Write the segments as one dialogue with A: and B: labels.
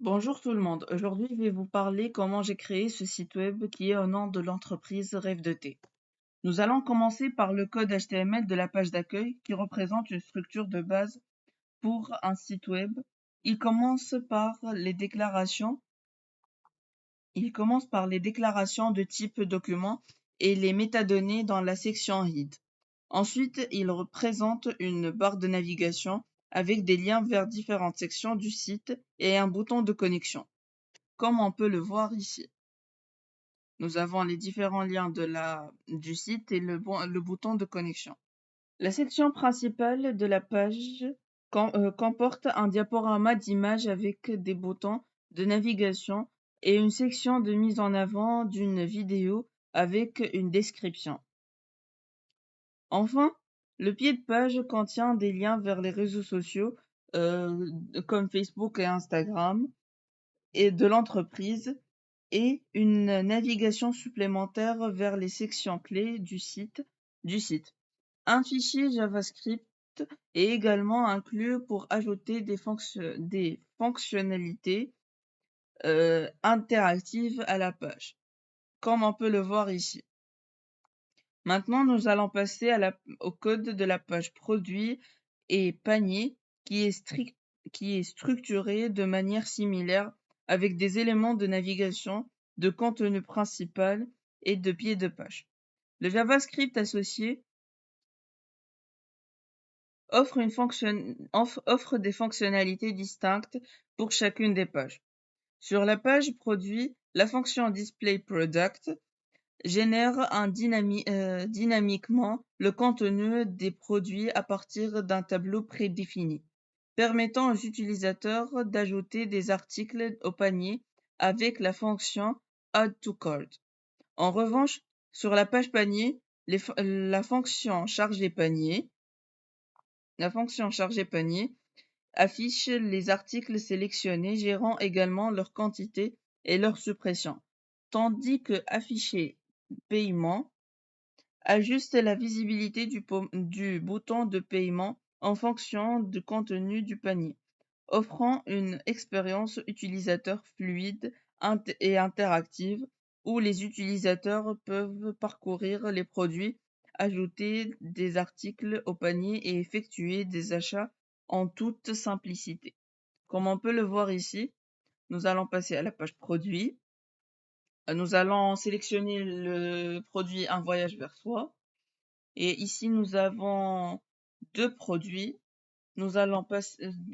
A: Bonjour tout le monde, aujourd'hui je vais vous parler comment j'ai créé ce site web qui est au nom de l'entreprise Rêve de thé. Nous allons commencer par le code HTML de la page d'accueil qui représente une structure de base pour un site web. Il commence par les déclarations, il commence par les déclarations de type document et les métadonnées dans la section head. Ensuite, il représente une barre de navigation avec des liens vers différentes sections du site et un bouton de connexion, comme on peut le voir ici. Nous avons les différents liens du site et le bouton de connexion. La section principale de la page comporte un diaporama d'images avec des boutons de navigation et une section de mise en avant d'une vidéo avec une description. Enfin, le pied de page contient des liens vers les réseaux sociaux euh, comme Facebook et Instagram et de l'entreprise et une navigation supplémentaire vers les sections clés du site. Un fichier JavaScript est également inclus pour ajouter des fonctionnalités interactives à la page, comme on peut le voir ici. Maintenant, nous allons passer au code de la page produit et panier qui est structuré de manière similaire avec des éléments de navigation, de contenu principal et de pied de page. Le JavaScript associé offre des fonctionnalités distinctes pour chacune des pages. Sur la page produit, la fonction displayProduct génère dynamiquement le contenu des produits à partir d'un tableau prédéfini, permettant aux utilisateurs d'ajouter des articles au panier avec la fonction Add to Cart. En revanche, sur la page panier, la fonction charger panier affiche les articles sélectionnés, gérant également leur quantité et leur suppression, tandis que afficher paiement ajuste la visibilité du bouton de paiement en fonction du contenu du panier, offrant une expérience utilisateur fluide et interactive où les utilisateurs peuvent parcourir les produits, ajouter des articles au panier et effectuer des achats en toute simplicité. Comme on peut le voir ici, nous allons passer à la page produit. Nous allons sélectionner le produit Un voyage vers soi. Et ici, nous avons deux produits. Nous allons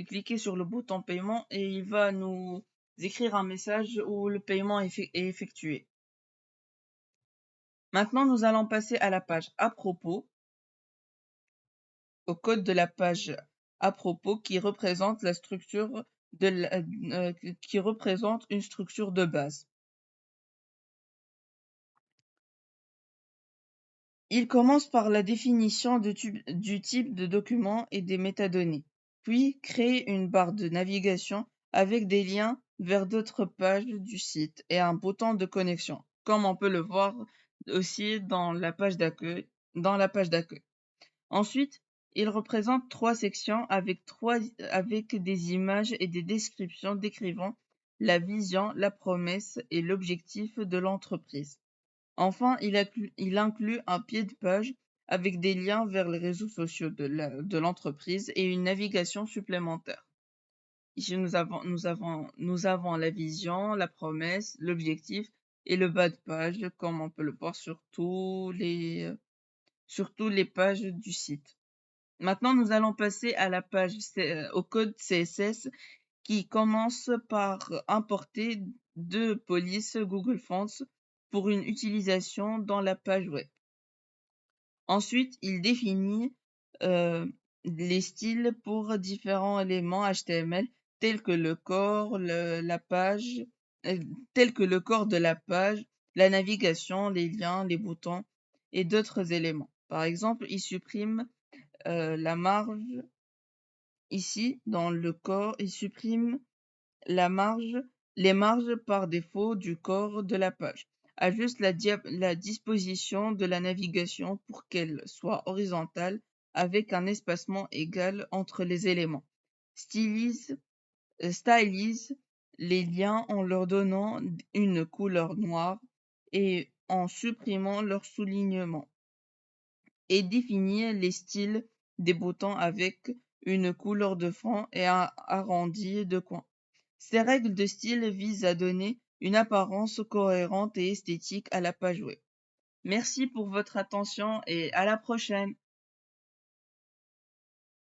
A: cliquer sur le bouton paiement et il va nous écrire un message où le paiement est effectué. Maintenant, nous allons passer à la page à propos, au code de la page à propos qui représente qui représente une structure de base. Il commence par la définition du type de document et des métadonnées, puis crée une barre de navigation avec des liens vers d'autres pages du site et un bouton de connexion, comme on peut le voir aussi dans la page d'accueil. Ensuite, il représente trois sections avec des images et des descriptions décrivant la vision, la promesse et l'objectif de l'entreprise. Enfin, il inclut un pied de page avec des liens vers les réseaux sociaux de l'entreprise et une navigation supplémentaire. Ici, nous avons la vision, la promesse, l'objectif et le bas de page, comme on peut le voir sur toutes les pages du site. Maintenant, nous allons passer à au code CSS qui commence par importer deux polices Google Fonts pour une utilisation dans la page web. Ensuite, il définit les styles pour différents éléments HTML tels que le corps, tels que le corps de la page, la navigation, les liens, les boutons et d'autres éléments. Par exemple, il supprime la marge ici dans le corps, il supprime les marges par défaut du corps de la page. Ajuste la disposition de la navigation pour qu'elle soit horizontale avec un espacement égal entre les éléments. Stylise les liens en leur donnant une couleur noire et en supprimant leur soulignement, et définir les styles des boutons avec une couleur de fond et un arrondi de coin. Ces règles de style visent à donner une apparence cohérente et esthétique à la page web. Merci pour votre attention et à la prochaine.